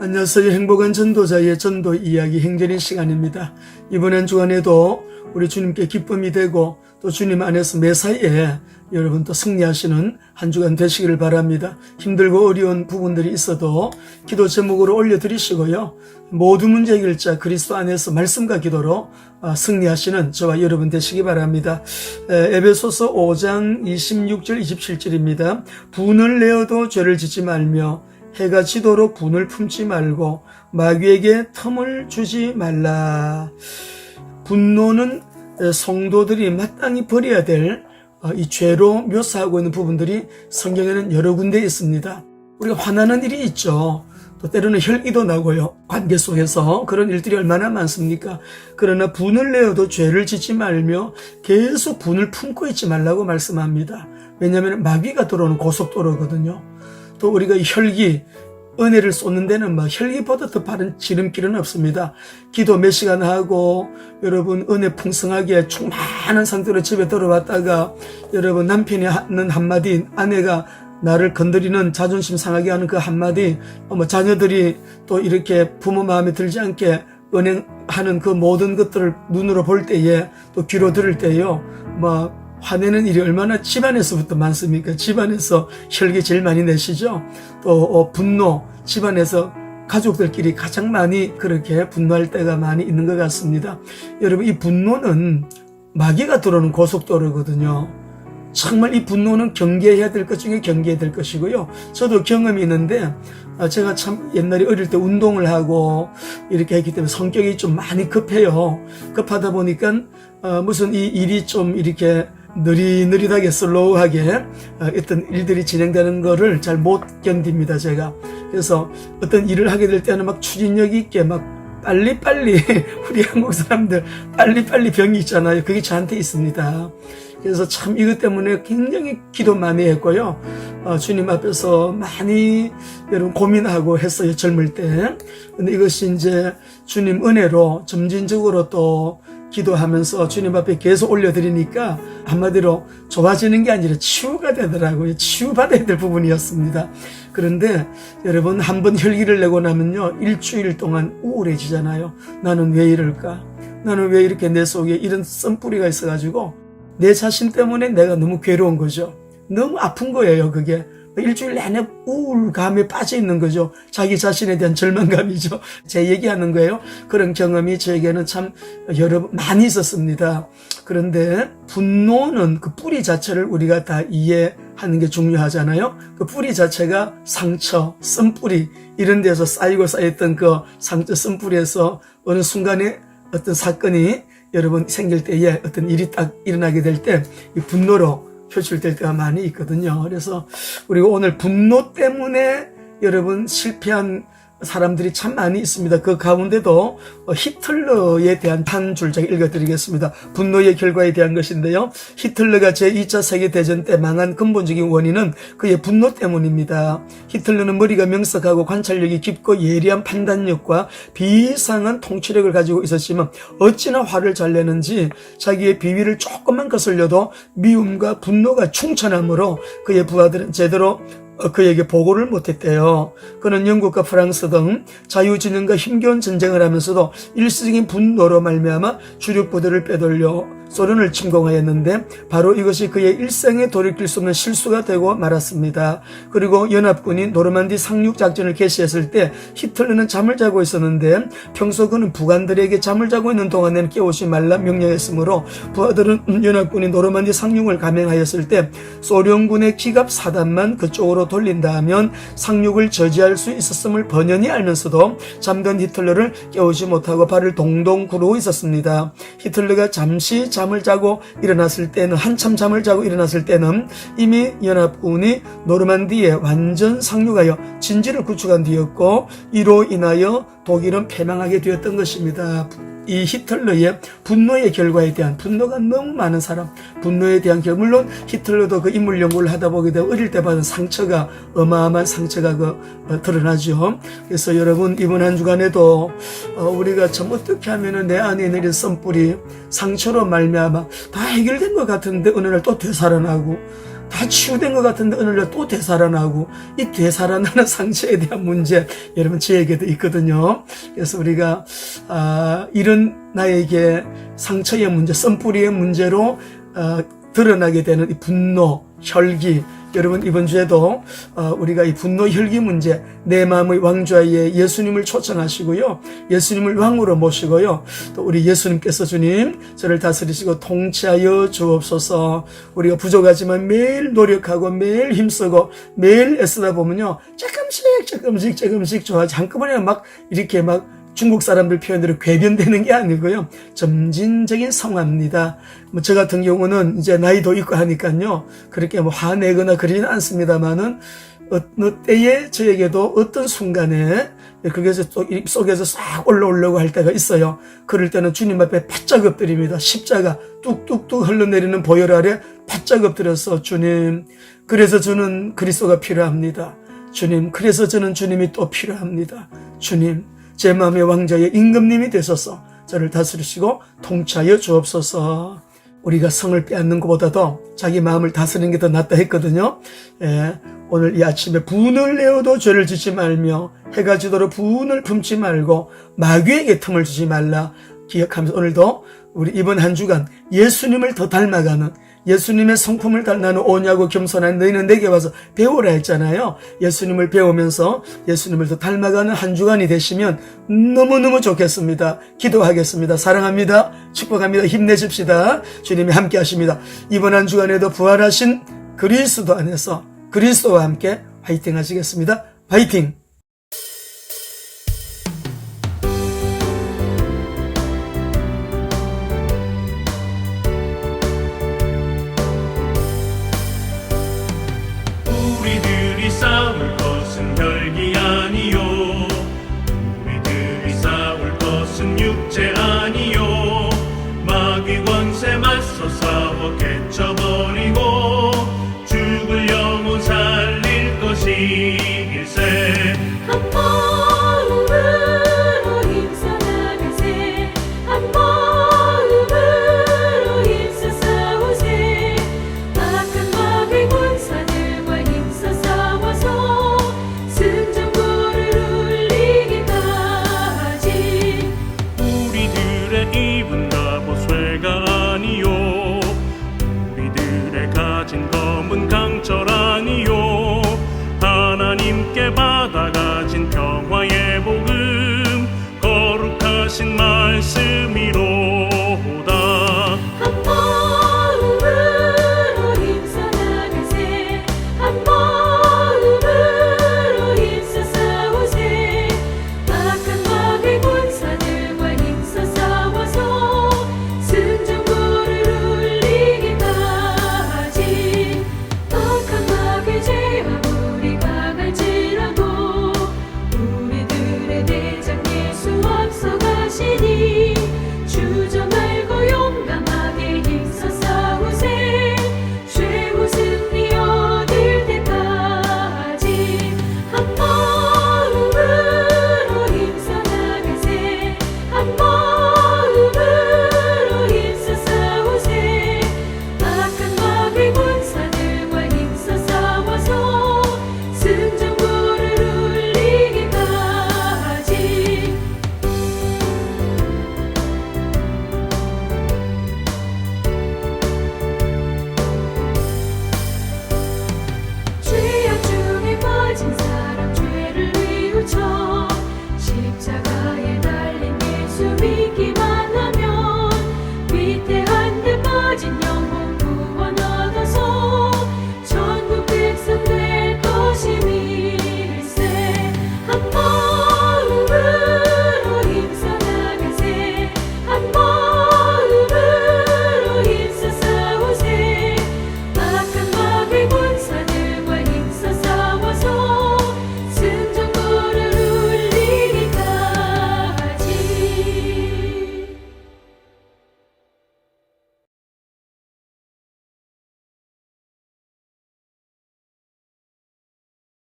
안녕하세요. 행복한 전도자의 전도 이야기 행전의 시간입니다. 이번 한 주간에도 우리 주님께 기쁨이 되고 또 주님 안에서 매사에 여러분 또 승리하시는 한 주간 되시기를 바랍니다. 힘들고 어려운 부분들이 있어도 기도 제목으로 올려드리시고요. 모든 문제 해결자 그리스도 안에서 말씀과 기도로 승리하시는 저와 여러분 되시기 바랍니다. 에베소서 5장 26절 27절입니다. 분을 내어도 죄를 짓지 말며 해가 지도록 분을 품지 말고 마귀에게 틈을 주지 말라. 분노는 성도들이 마땅히 버려야 될 이 죄로 묘사하고 있는 부분들이 성경에는 여러 군데 있습니다. 우리가 화나는 일이 있죠. 또 때로는 혈기도 나고요. 관계 속에서 그런 일들이 얼마나 많습니까? 그러나 분을 내어도 죄를 짓지 말며 계속 분을 품고 있지 말라고 말씀합니다. 왜냐하면 마귀가 들어오는 고속도로거든요. 또 우리가 혈기, 은혜를 쏟는 데는 혈기보다 더 바른 지름길은 없습니다. 기도 몇 시간 하고 여러분 은혜 풍성하게 충만한 상태로 집에 들어왔다가 여러분 남편이 하는 한마디, 아내가 나를 건드리는 자존심 상하게 하는 그 한마디, 자녀들이 또 이렇게 부모 마음에 들지 않게 은행하는 그 모든 것들을 눈으로 볼 때에 또 귀로 들을 때요, 화내는 일이 얼마나 집안에서부터 많습니까? 집안에서 혈기 제일 많이 내시죠? 또 분노, 집안에서 가족들끼리 가장 많이 그렇게 분노할 때가 많이 있는 것 같습니다. 여러분, 이 분노는 마귀가 들어오는 고속도로거든요. 정말 이 분노는 경계해야 될 것 중에 경계해야 될 것이고요. 저도 경험이 있는데 제가 참 옛날에 어릴 때 운동을 하고 이렇게 했기 때문에 성격이 좀 많이 급해요. 급하다 보니까 무슨 이 일이 좀 이렇게 느릿느릿하게 슬로우하게 어떤 일들이 진행되는 거를 잘 못 견딥니다, 제가. 그래서 어떤 일을 하게 될 때는 추진력 있게 빨리빨리 우리 한국 사람들 빨리빨리 병이 있잖아요. 그게 저한테 있습니다. 그래서 참 이것 때문에 굉장히 기도 많이 했고요. 주님 앞에서 많이 여러분 고민하고 했어요, 젊을 때. 근데 이것이 이제 주님 은혜로 점진적으로 또 기도하면서 주님 앞에 계속 올려드리니까 한마디로 좋아지는 게 아니라 치유가 되더라고요. 치유받아야 될 부분이었습니다. 그런데 여러분 한번 혈기를 내고 나면요, 일주일 동안 우울해지잖아요. 나는 왜 이럴까? 나는 왜 이렇게 내 속에 이런 썬뿌리가 있어가지고 내 자신 때문에 내가 너무 괴로운 거죠. 너무 아픈 거예요, 그게. 일주일 내내 우울감에 빠져 있는 거죠. 자기 자신에 대한 절망감이죠. 제 얘기하는 거예요. 그런 경험이 저에게는 참 많이 있었습니다. 그런데 분노는 그 뿌리 자체를 우리가 다 이해하는 게 중요하잖아요. 그 뿌리 자체가 상처, 쓴뿌리 이런 데서 쌓였던 그 상처, 쓴뿌리에서 어느 순간에 어떤 사건이 여러분 생길 때에 어떤 일이 딱 일어나게 될 때 이 분노로 표출될 때가 많이 있거든요. 그래서 우리가 오늘 분노 때문에 여러분 실패한 사람들이 참 많이 있습니다. 그 가운데도 히틀러에 대한 한 줄작 읽어드리겠습니다. 분노의 결과에 대한 것인데요. 히틀러가 제2차 세계대전 때 망한 근본적인 원인은 그의 분노 때문입니다. 히틀러는 머리가 명석하고 관찰력이 깊고 예리한 판단력과 비상한 통치력을 가지고 있었지만 어찌나 화를 잘 내는지 자기의 비위를 조금만 거슬려도 미움과 분노가 충천하므로 그의 부하들은 제대로 그에게 보고를 못했대요. 그는 영국과 프랑스 등 자유진영과 힘겨운 전쟁을 하면서도 일시적인 분노로 말미암아 주력 부대를 빼돌려 소련을 침공하였는데 바로 이것이 그의 일생에 돌이킬 수 없는 실수가 되고 말았습니다. 그리고 연합군이 노르만디 상륙 작전을 개시했을 때 히틀러는 잠을 자고 있었는데 평소 그는 부관들에게 잠을 자고 있는 동안에는 깨우지 말라 명령했으므로 부하들은 연합군이 노르만디 상륙을 감행하였을 때 소련군의 기갑 사단만 그쪽으로 돌린다 하면 상륙을 저지할 수 있었음을 번연히 알면서도 잠든 히틀러를 깨우지 못하고 발을 동동 구르고 있었습니다. 히틀러가 잠시 잠을 자고 일어났을 때는 한참 잠을 자고 일어났을 때는 이미 연합군이 노르만디에 완전 상륙하여 진지를 구축한 뒤였고 이로 인하여 독일은 패망하게 되었던 것입니다. 이 히틀러의 분노의 결과에 대한 분노가 너무 많은 사람, 분노에 대한 결과, 물론 히틀러도 그 인물 연구를 하다 보게 되면 어릴 때 받은 상처가 어마어마한 상처가 드러나죠. 그래서 여러분 이번 한 주간에도 우리가 참 어떻게 하면은 내 안에 내린 썬뿌리 상처로 말미암아 다 해결된 것 같은데 어느 날 또 되살아나고 다 치유된 것 같은데 어느 날 또 되살아나고, 이 되살아나는 상처에 대한 문제 여러분 저에게도 있거든요. 그래서 우리가 이런 나에게 상처의 문제, 썬뿌리의 문제로 드러나게 되는 이 분노, 혈기, 여러분 이번 주에도 우리가 이 분노, 혈기 문제, 내 마음의 왕좌에 예수님을 초청하시고요, 예수님을 왕으로 모시고요, 또 우리 예수님께서 주님 저를 다스리시고 통치하여 주옵소서. 우리가 부족하지만 매일 노력하고 매일 힘쓰고 매일 애쓰다 보면요, 조금씩 좋아지, 한꺼번에 막 이렇게 막 중국 사람들 표현대로 궤변되는 게 아니고요, 점진적인 성화입니다. 저 같은 경우는 이제 나이도 있고 하니까요, 그렇게 화내거나 그러지는 않습니다만은 어느 때에 저에게도 어떤 순간에 그게서 속에서 싹 올라오려고 할 때가 있어요. 그럴 때는 주님 앞에 바짝 엎드립니다. 십자가 뚝뚝뚝 흘러내리는 보혈 아래 바짝 엎드려서, 주님, 그래서 저는 그리스도가 필요합니다. 주님, 그래서 저는 주님이 또 필요합니다. 주님, 제 마음의 왕자의 임금님이 되셔서 저를 다스리시고 통치하여 주옵소서. 우리가 성을 빼앗는 것보다도 자기 마음을 다스리는 게 더 낫다 했거든요. 오늘 이 아침에 분을 내어도 죄를 짓지 말며 해가 지도록 분을 품지 말고 마귀에게 틈을 주지 말라 기억하면서, 오늘도 우리 이번 한 주간 예수님을 더 닮아가는, 예수님의 성품을 나는 오냐고 겸손한 너희는 내게 와서 배우라 했잖아요. 예수님을 배우면서 예수님을 더 닮아가는 한 주간이 되시면 너무너무 좋겠습니다. 기도하겠습니다. 사랑합니다. 축복합니다. 힘내십시다. 주님이 함께 하십니다. 이번 한 주간에도 부활하신 그리스도 안에서 그리스도와 함께 화이팅 하시겠습니다. 화이팅! 우리들이 싸울 것은 혈기 아니요, 우리들이 싸울 것은 육체 아니요, 마귀 권세 맞서 싸워 깨쳐버리고 죽을 영혼 살릴 것이일세. 한 마음으로 힘써 나가세, 한 마음으로 힘써 싸우세. 악한 마귀 권사들과 힘써 싸워서 승전보를 울리기까지. 우리들의 입은 갑옷 쇠가 아니요, 우리들의 가진 검은 강철 아니요, 하나님께 받아가진 평화의